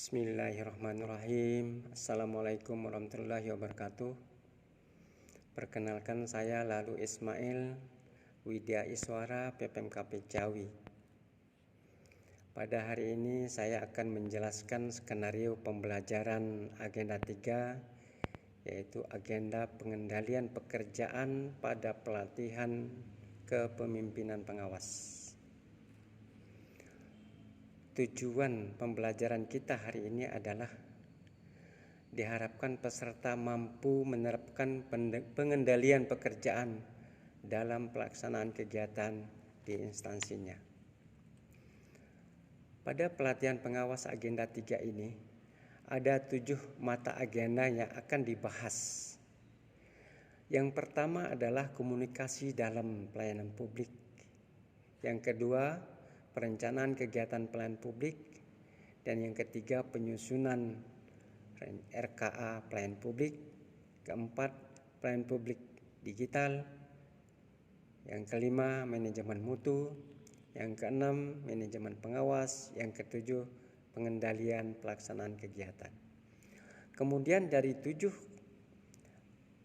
Bismillahirrahmanirrahim. Assalamualaikum warahmatullahi wabarakatuh. Perkenalkan, saya Lalu Ismail, Widya Iswara, PPMKP Ciawi. Pada hari ini saya akan menjelaskan skenario pembelajaran agenda 3, yaitu agenda pengendalian pekerjaan pada pelatihan kepemimpinan pengawas. Tujuan pembelajaran kita hari ini adalah diharapkan peserta mampu menerapkan pengendalian pekerjaan dalam pelaksanaan kegiatan di instansinya. Pada pelatihan pengawas agenda 3 ini, ada 7 mata agenda yang akan dibahas. Yang pertama adalah komunikasi dalam pelayanan publik. Yang kedua, perencanaan kegiatan pelayanan publik, dan yang ketiga penyusunan RKA pelayanan publik, keempat pelayanan publik digital, yang kelima manajemen mutu, yang keenam manajemen pengawas, yang ketujuh pengendalian pelaksanaan kegiatan. Kemudian dari 7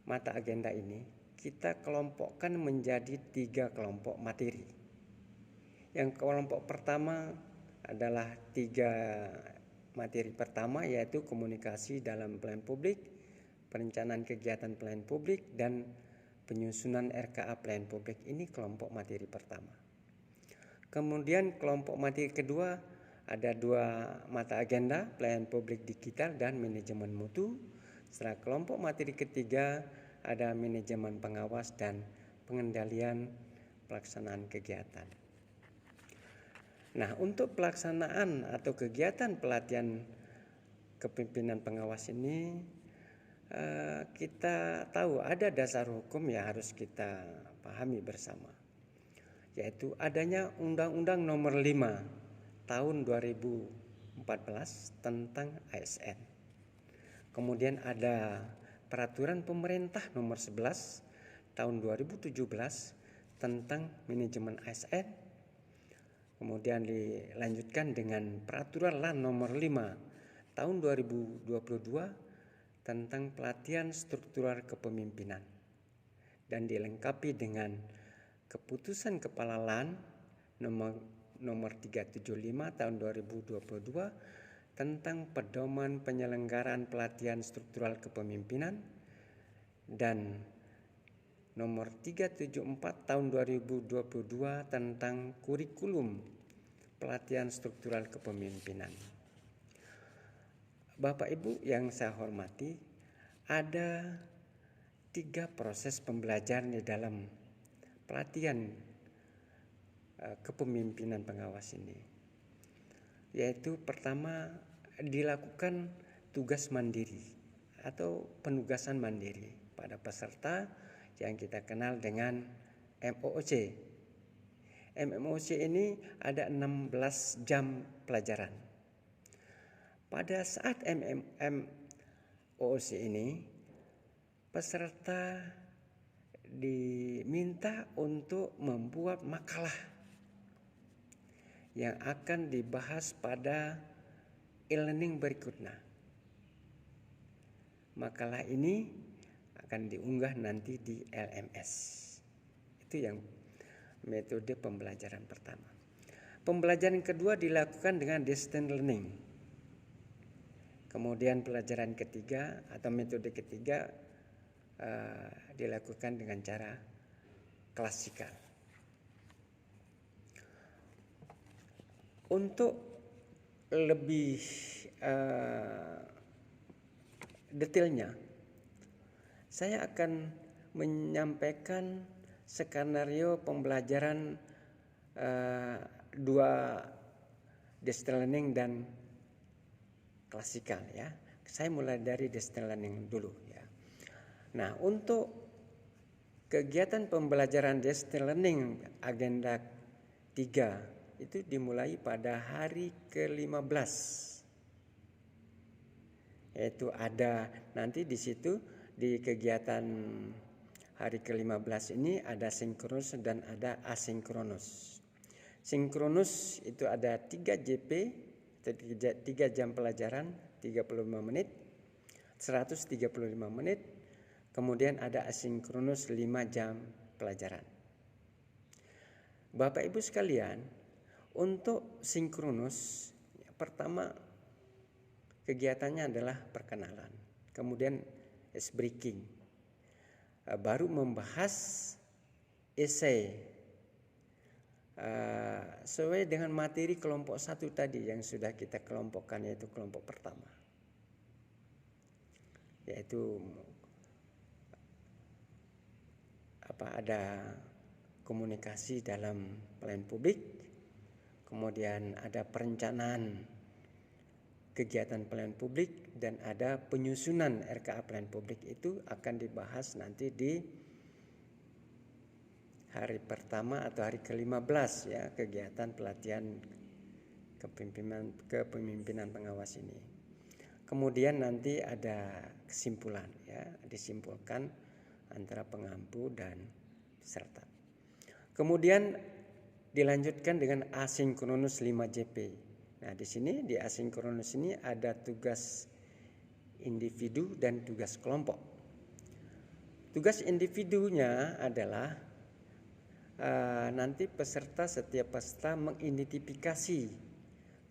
mata agenda ini kita kelompokkan menjadi 3 kelompok materi. Yang kelompok pertama adalah 3 materi pertama, yaitu komunikasi dalam pelayanan publik, perencanaan kegiatan pelayanan publik, dan penyusunan RKA pelayanan publik. Ini kelompok materi pertama. Kemudian kelompok materi kedua ada 2 mata agenda, pelayanan publik digital dan manajemen mutu. Setelah kelompok materi ketiga ada manajemen pengawas dan pengendalian pelaksanaan kegiatan. Nah, untuk pelaksanaan atau kegiatan pelatihan kepemimpinan pengawas ini, kita tahu ada dasar hukum yang harus kita pahami bersama, yaitu adanya Undang-Undang Nomor 5 Tahun 2014 tentang ASN. Kemudian ada Peraturan Pemerintah Nomor 11 Tahun 2017 tentang manajemen ASN. Kemudian dilanjutkan dengan Peraturan LAN Nomor 5 Tahun 2022 tentang pelatihan struktural kepemimpinan, dan dilengkapi dengan Keputusan Kepala LAN nomor 375 Tahun 2022 tentang pedoman penyelenggaraan pelatihan struktural kepemimpinan, dan nomor 374 Tahun 2022 tentang kurikulum pelatihan struktural kepemimpinan. Bapak Ibu yang saya hormati, ada 3 proses pembelajaran di dalam pelatihan kepemimpinan pengawas ini. Yaitu pertama, dilakukan tugas mandiri atau penugasan mandiri pada peserta yang kita kenal dengan MOOC. MOOC ini ada 16 jam pelajaran. Pada saat MOOC ini, peserta diminta untuk membuat makalah yang akan dibahas pada e-learning berikutnya. Makalah ini akan diunggah nanti di LMS. Itu yang metode pembelajaran pertama. Pembelajaran kedua dilakukan dengan distance learning. Kemudian pelajaran ketiga atau metode ketiga dilakukan dengan cara klasikal. Untuk lebih detailnya, saya akan menyampaikan skenario pembelajaran 2 distance learning dan klasikal ya. Saya mulai dari distance learning dulu ya. Nah, untuk kegiatan pembelajaran distance learning agenda 3 itu dimulai pada hari ke-15. Yaitu ada nanti di situ di kegiatan hari ke-15 ini ada sinkronus dan ada asinkronus. Sinkronus itu ada 3 JP 3 jam pelajaran 35 menit, 135 menit, kemudian ada asinkronus 5 jam pelajaran. Bapak Ibu sekalian, untuk sinkronus pertama kegiatannya adalah perkenalan, kemudian ice breaking, baru membahas esai sesuai dengan materi kelompok 1 tadi yang sudah kita kelompokkan, yaitu kelompok pertama, yaitu ada komunikasi dalam pelayanan publik, kemudian ada perencanaan kegiatan pelayanan publik, dan ada penyusunan RKA pelayanan publik. Itu akan dibahas nanti di hari pertama atau hari ke-15 ya, kegiatan pelatihan kepemimpinan pengawas ini. Kemudian nanti ada kesimpulan ya, disimpulkan antara pengampu dan peserta. Kemudian dilanjutkan dengan asinkronus 5JP. Nah, di sini di asinkronus ini ada tugas individu dan tugas kelompok. Tugas individunya adalah nanti setiap peserta mengidentifikasi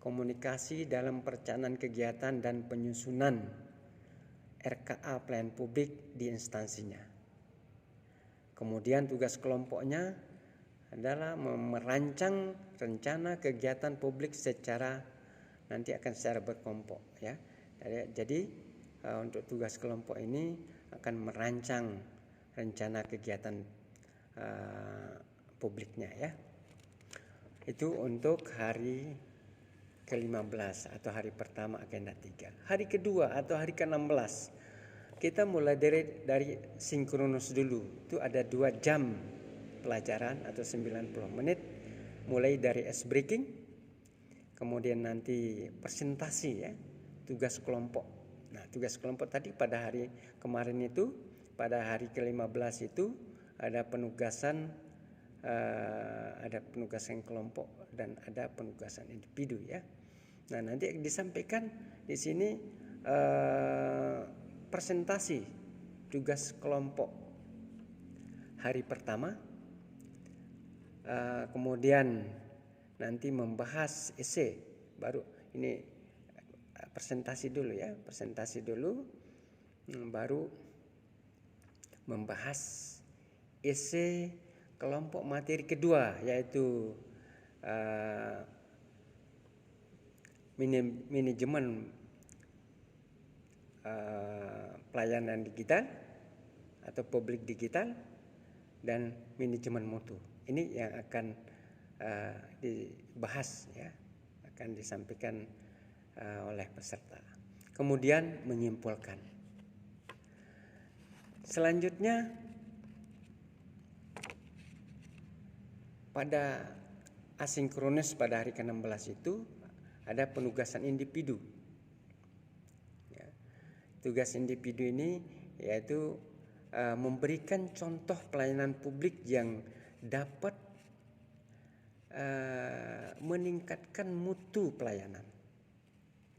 komunikasi dalam perencanaan kegiatan dan penyusunan RKA pelayanan publik di instansinya. Kemudian tugas kelompoknya adalah merancang rencana kegiatan publik nanti akan secara berkelompok ya. Jadi untuk tugas kelompok ini akan merancang rencana kegiatan publiknya ya. Itu untuk hari ke-15 atau hari pertama agenda 3. Hari kedua atau hari ke-16 kita mulai dari sinkronus dulu. Itu ada 2 jam pelajaran atau 90 menit, mulai dari ice breaking, kemudian nanti presentasi ya, tugas kelompok. Nah, tugas kelompok tadi pada hari kemarin itu, pada hari ke-15 itu ada penugasan kelompok dan ada penugasan individu ya. Nah, nanti disampaikan di sini presentasi tugas kelompok hari pertama, kemudian nanti membahas esai, baru ini presentasi dulu ya, baru membahas esai kelompok materi kedua, yaitu manajemen pelayanan digital atau publik digital dan manajemen mutu. Ini yang akan dibahas ya, akan disampaikan oleh peserta. Kemudian menyimpulkan. Selanjutnya pada asinkronus pada hari ke-16 itu ada penugasan individu. Ya. Tugas individu ini yaitu memberikan contoh pelayanan publik yang dapat meningkatkan mutu pelayanan.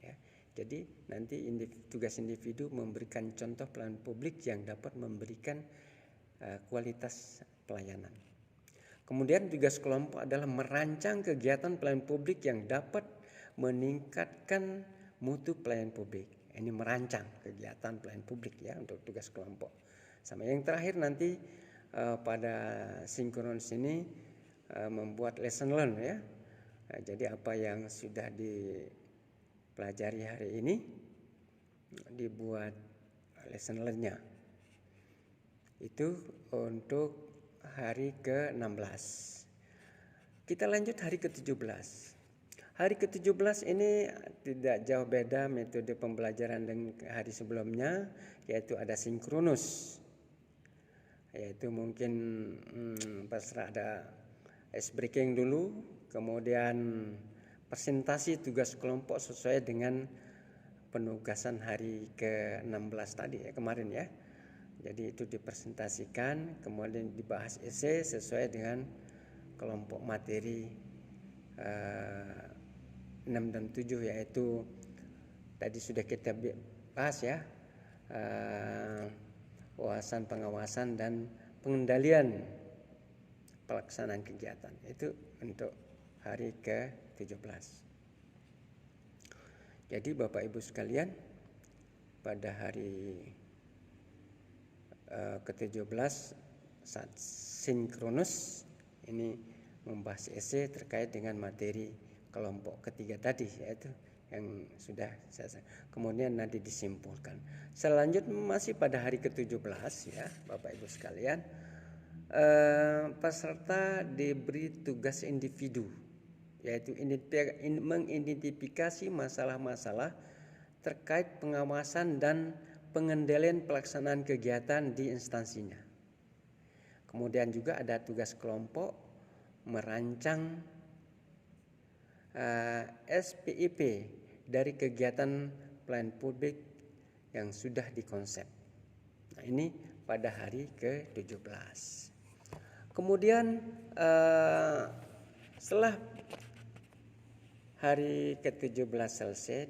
Ya. Jadi nanti tugas individu memberikan contoh pelayanan publik yang dapat memberikan kualitas pelayanan. Kemudian tugas kelompok adalah merancang kegiatan pelayanan publik yang dapat meningkatkan mutu pelayanan publik. Ini merancang kegiatan pelayanan publik ya untuk tugas kelompok. Sama yang terakhir nanti pada sinkronus ini membuat lesson learn ya. Nah, jadi apa yang sudah dipelajari hari ini dibuat lesson learn-nya. Itu untuk hari ke-16. Kita lanjut hari ke-17. Hari ke-17 ini tidak jauh beda metode pembelajaran dengan hari sebelumnya, yaitu ada sinkronus. Yaitu mungkin ada ice breaking dulu, kemudian presentasi tugas kelompok sesuai dengan penugasan hari ke-16 tadi ya, kemarin ya. Jadi itu dipresentasikan, kemudian dibahas esai sesuai dengan kelompok materi 6 dan 7, yaitu tadi sudah kita bahas ya, wawasan pengawasan dan pengendalian pelaksanaan kegiatan. Itu untuk hari ke-17. Jadi Bapak Ibu sekalian, pada hari ke-17 saat sinkronus ini membahas esai terkait dengan materi kelompok ketiga tadi, yaitu yang sudah saya kemudian nanti disimpulkan. Selanjutnya masih pada hari ke-17 ya Bapak Ibu sekalian, peserta diberi tugas individu, yaitu mengidentifikasi masalah-masalah terkait pengawasan dan pengendalian pelaksanaan kegiatan di instansinya. Kemudian juga ada tugas kelompok merancang SPIP dari kegiatan pelayanan publik yang sudah dikonsep. Nah, ini pada hari ke-17. Kemudian setelah hari ke-17 selesai,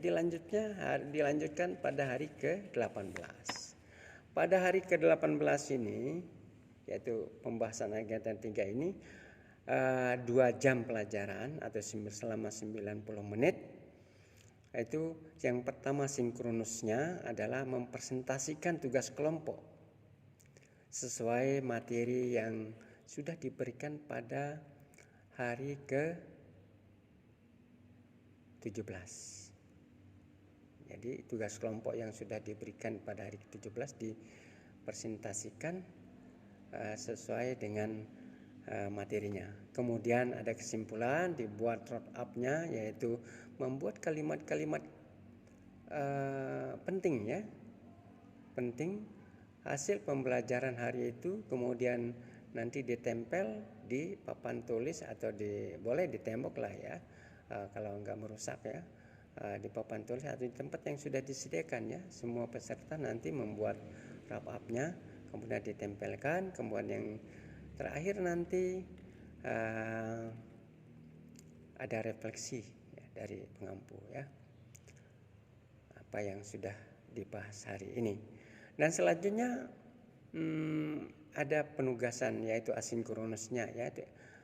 dilanjutkan pada hari ke-18. Pada hari ke-18 ini, yaitu pembahasan kegiatan 3 ini, 2 jam pelajaran atau selama 90 menit. Itu yang pertama sinkronusnya adalah mempresentasikan tugas kelompok sesuai materi yang sudah diberikan pada hari ke-17. Jadi tugas kelompok yang sudah diberikan pada hari ke-17 dipresentasikan sesuai dengan materinya. Kemudian ada kesimpulan, dibuat road up-nya, yaitu membuat kalimat-kalimat penting ya, penting hasil pembelajaran hari itu, kemudian nanti ditempel di papan tulis atau boleh di tembok lah ya, kalau enggak merusak ya, di papan tulis atau di tempat yang sudah disediakan ya. Semua peserta nanti membuat wrap up-nya, kemudian ditempelkan. Kemudian yang terakhir nanti ada refleksi ya, dari pengampu ya, apa yang sudah dibahas hari ini. Dan selanjutnya ada penugasan, yaitu asinkronusnya ya.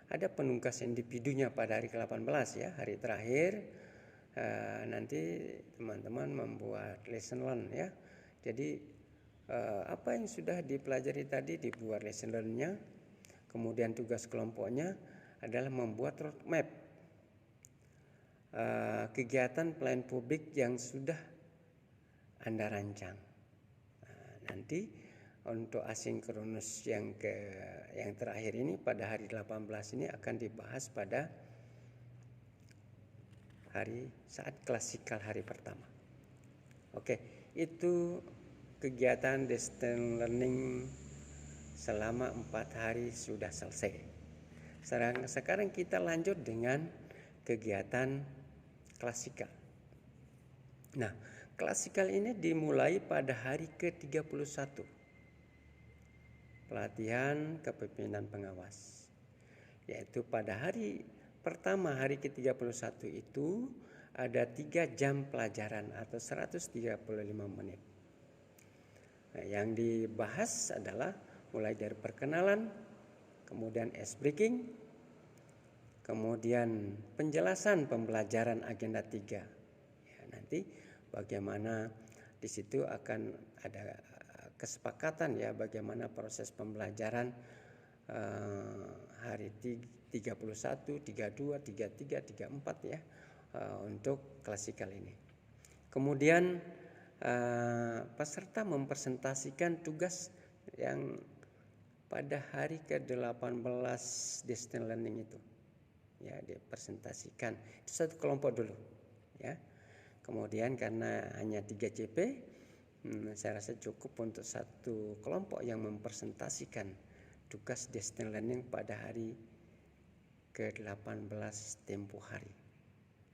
Ada penugasan individunya pada hari ke-18 ya, hari terakhir. Nanti teman-teman membuat lesson learn ya. Jadi apa yang sudah dipelajari tadi dibuat lesson learn-nya. Kemudian tugas kelompoknya adalah membuat roadmap kegiatan pelayanan publik yang sudah Anda rancang. Nanti untuk asinkronus yang terakhir ini pada hari 18 ini akan dibahas pada hari saat klasikal hari pertama. Oke, itu kegiatan distance learning selama 4 hari sudah selesai. Sekarang kita lanjut dengan kegiatan klasikal. Nah, klasikal ini dimulai pada hari ke-31. Pelatihan kepemimpinan pengawas. Yaitu pada hari pertama, hari ke-31 itu ada 3 jam pelajaran atau 135 menit. Nah, yang dibahas adalah mulai dari perkenalan, kemudian ice breaking, kemudian penjelasan pembelajaran agenda 3. Ya, nanti bagaimana di situ akan ada kesepakatan ya, bagaimana proses pembelajaran hari 31, 32, 33, 34 ya, untuk klasikal ini. Kemudian peserta mempresentasikan tugas yang pada hari ke-18 distance learning itu ya, dipresentasikan. Itu satu kelompok dulu ya. Kemudian karena hanya 3 CP, saya rasa cukup untuk satu kelompok yang mempresentasikan tugas distance learning pada hari ke-18 tempo hari.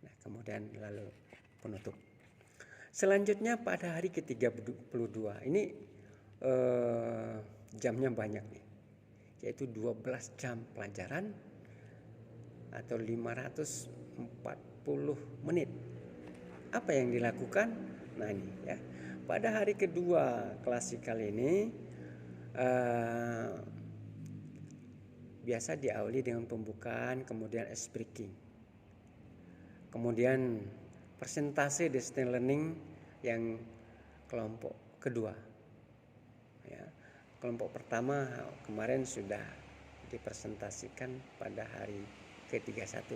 Nah, kemudian lalu penutup. Selanjutnya pada hari ke-32 ini jamnya banyak nih, yaitu 12 jam pelajaran atau 540 menit. Apa yang dilakukan? Nah ini ya. Pada hari kedua klasikal ini biasa diawali dengan pembukaan, kemudian ice breaking. Kemudian persentase distance learning yang kelompok kedua. Ya, kelompok pertama kemarin sudah dipresentasikan pada hari ke-31.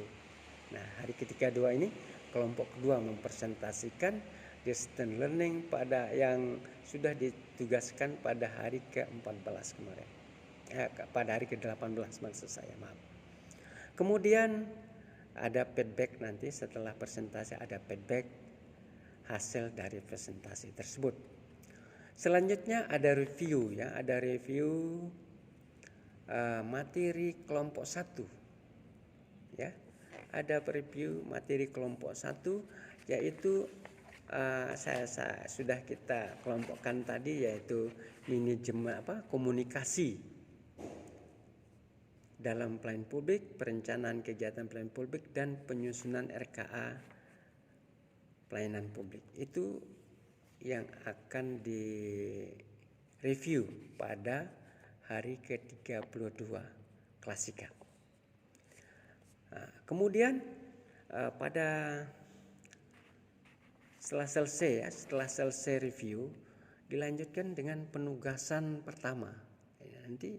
Nah, hari ke-32 ini kelompok kedua mempresentasikan distance learning pada yang sudah ditugaskan pada hari ke-14 kemarin. Pada hari ke-18 maksud saya, maaf. Kemudian ada feedback nanti setelah presentasi, ada feedback hasil dari presentasi tersebut. Selanjutnya ada review ya, ada review materi kelompok 1 ya. Ada review materi kelompok 1 yaitu saya sudah kita kelompokkan tadi, yaitu manajemen komunikasi dalam pelayanan publik, perencanaan kegiatan pelayanan publik, dan penyusunan RKA pelayanan publik. Itu yang akan direview pada hari ke-32 klasika. Nah, kemudian setelah selesai review, dilanjutkan dengan penugasan pertama. Nanti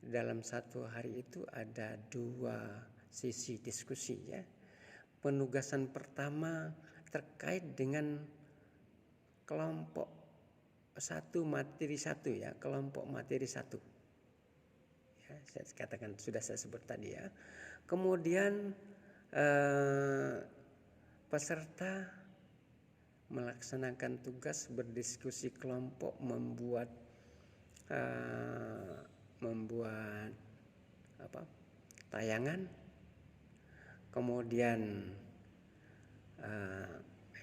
dalam satu hari itu ada 2 sesi diskusi ya. Penugasan pertama terkait dengan kelompok 1 materi 1 ya, kelompok materi 1. Ya, saya katakan sudah saya sebut tadi ya. Kemudian peserta melaksanakan tugas berdiskusi kelompok, membuat tayangan. Kemudian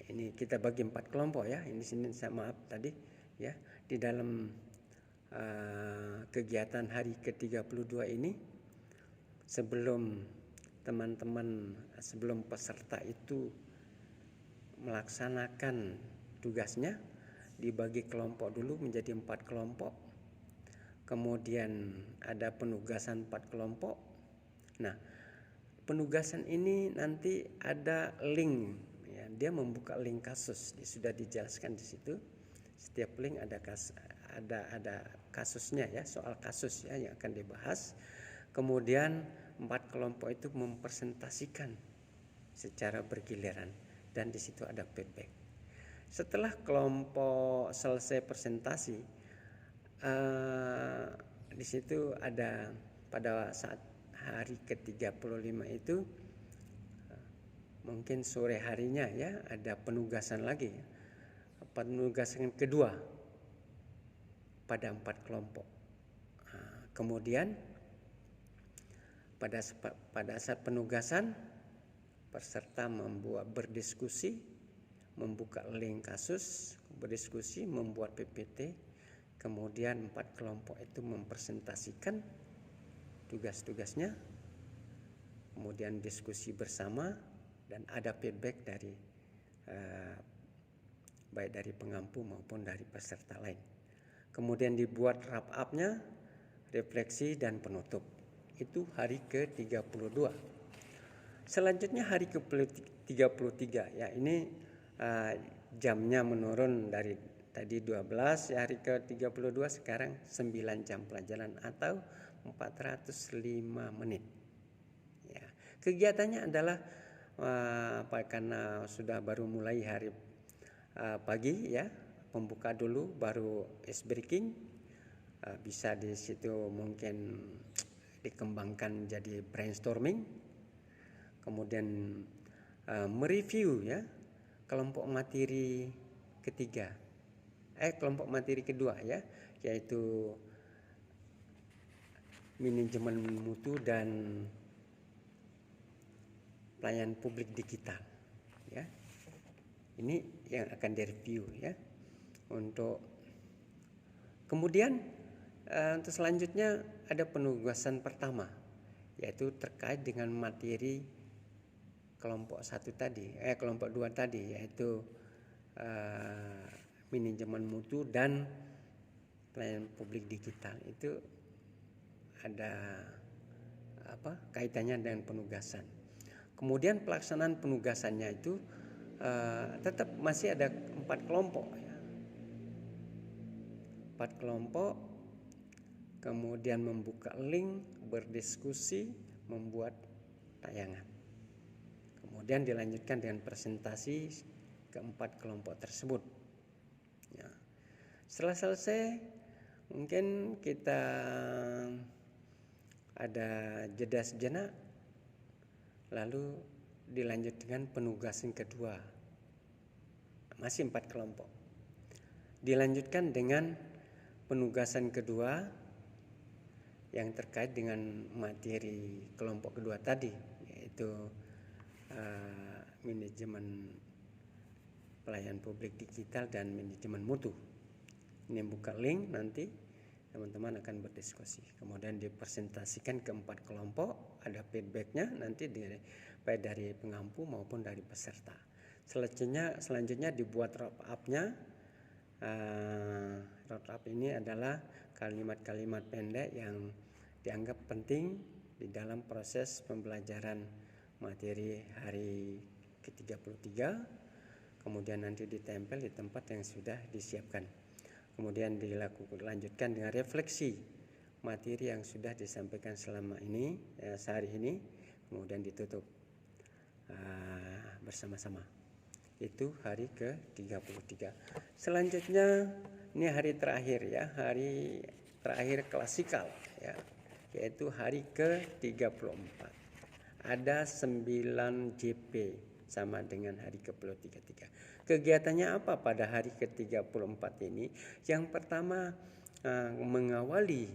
ini kita bagi 4 kelompok ya. Ini sini saya maaf tadi ya. Di dalam kegiatan hari ke-32 ini, sebelum peserta itu melaksanakan tugasnya, dibagi kelompok dulu menjadi 4 kelompok. Kemudian ada penugasan 4 kelompok. Nah, penugasan ini nanti ada link ya, dia membuka link kasus. Sudah dijelaskan di situ. Setiap link ada kasusnya ya, soal kasus ya yang akan dibahas. Kemudian 4 kelompok itu mempresentasikan secara bergiliran, dan di situ ada feedback. Setelah kelompok selesai presentasi, di situ ada pada saat hari ke-35 itu, mungkin sore harinya ya, ada penugasan lagi, penugasan kedua pada 4 kelompok. Kemudian pada saat penugasan, peserta berdiskusi, membuka link kasus, berdiskusi, membuat PPT. Kemudian 4 kelompok itu mempresentasikan tugas-tugasnya, kemudian diskusi bersama, dan ada feedback dari baik dari pengampu maupun dari peserta lain. Kemudian dibuat wrap up-nya, refleksi dan penutup. Itu hari ke-32. Selanjutnya hari ke-33 ya, ini jamnya menurun dari tadi 12 ya, hari ke-32 sekarang 9 jam pelajaran atau 405 menit. Ya, kegiatannya adalah karena sudah baru mulai hari pagi ya, pembuka dulu, baru ice breaking. Bisa di situ mungkin dikembangkan jadi brainstorming. Kemudian mereview ya kelompok materi kelompok materi kedua ya, yaitu manajemen mutu dan pelayanan publik digital ya. Ini yang akan direview ya. Kemudian untuk selanjutnya ada penugasan pertama, yaitu terkait dengan materi kelompok 1 tadi, kelompok 2 tadi, yaitu manajemen mutu dan pelayanan publik digital, itu ada kaitannya dengan penugasan. Kemudian pelaksanaan penugasannya itu tetap masih ada 4 kelompok ya. 4 kelompok, kemudian membuka link, berdiskusi, membuat tayangan. Kemudian dilanjutkan dengan presentasi keempat kelompok tersebut. Ya. Setelah selesai, mungkin kita ada jeda sejenak, lalu dilanjut dengan penugasan kedua. Masih 4 kelompok. Dilanjutkan dengan penugasan kedua yang terkait dengan materi kelompok kedua tadi, yaitu manajemen pelayanan publik digital dan manajemen mutu. Ini buka link, nanti teman-teman akan berdiskusi. Kemudian dipresentasikan ke 4 kelompok, ada feedbacknya nanti baik dari pengampu maupun dari peserta. Selanjutnya dibuat roadmap-nya. Roadmap ini adalah kalimat-kalimat pendek yang dianggap penting di dalam proses pembelajaran materi hari ke-33. Kemudian nanti ditempel di tempat yang sudah disiapkan. Kemudian dilanjutkan dengan refleksi materi yang sudah disampaikan selama ini, sehari ini, kemudian ditutup bersama-sama. Itu hari ke-33. Selanjutnya ini hari terakhir ya, hari terakhir klasikal ya, yaitu hari ke-34. Ada 9 JP sama dengan hari ke-33. Kegiatannya apa pada hari ke-34 ini? Yang pertama, mengawali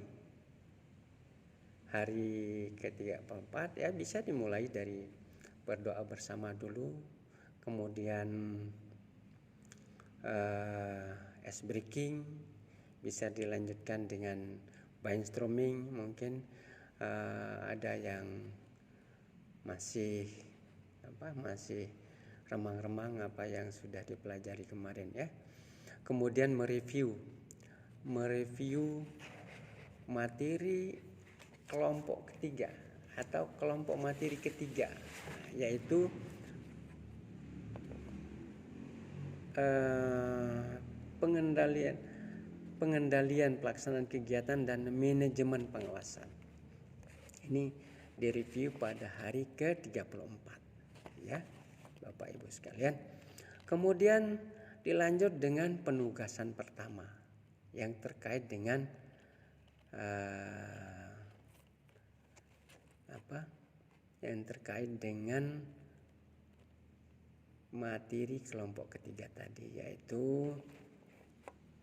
hari ke-34 ya, bisa dimulai dari berdoa bersama dulu, kemudian ice breaking, bisa dilanjutkan dengan brainstorming, mungkin ada yang masih remang-remang apa yang sudah dipelajari kemarin ya. Kemudian mereview materi kelompok ketiga atau kelompok materi ketiga, yaitu pengendalian pelaksanaan kegiatan dan manajemen pengawasan. Ini direview pada hari ke-34 ya, Bapak Ibu sekalian. Kemudian dilanjut dengan penugasan pertama yang terkait dengan materi kelompok ketiga tadi, yaitu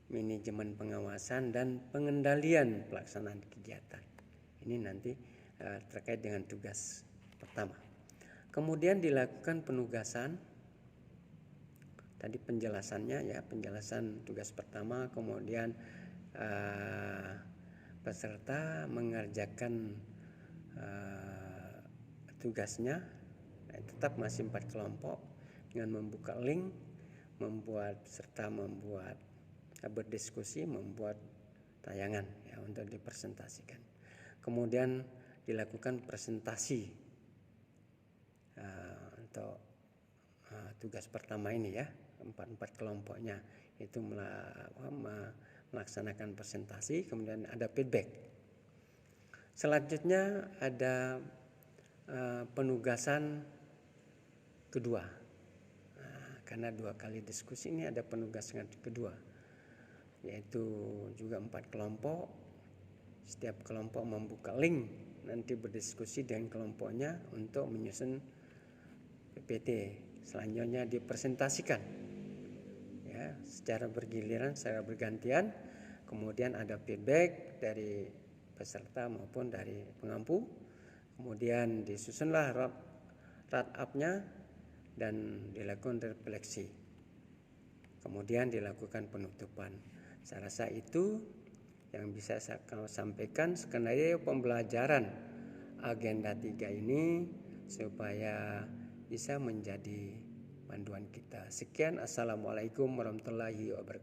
manajemen pengawasan dan pengendalian pelaksanaan kegiatan. Ini nanti terkait dengan tugas pertama. Kemudian dilakukan penugasan, tadi penjelasannya ya, penjelasan tugas pertama, kemudian peserta mengerjakan tugasnya, tetap masih 4 kelompok dengan membuka link, berdiskusi, membuat tayangan ya untuk dipresentasikan. Kemudian dilakukan presentasi untuk tugas pertama ini ya, 4 kelompoknya itu melaksanakan presentasi, kemudian ada feedback. Selanjutnya ada penugasan kedua. Karena 2 kali diskusi ini ada penugasan kedua, yaitu juga 4 kelompok. Setiap kelompok membuka link, nanti berdiskusi dengan kelompoknya untuk menyusun PPT. Selanjutnya dipresentasikan ya, secara bergiliran, secara bergantian. Kemudian ada feedback dari peserta maupun dari pengampu. Kemudian disusunlah roadmap-nya dan dilakukan refleksi. Kemudian dilakukan penutupan. Saya rasa itu yang bisa saya sampaikan skenario pembelajaran agenda 3 ini, supaya bisa menjadi panduan kita. Sekian, assalamualaikum warahmatullahi wabarakatuh.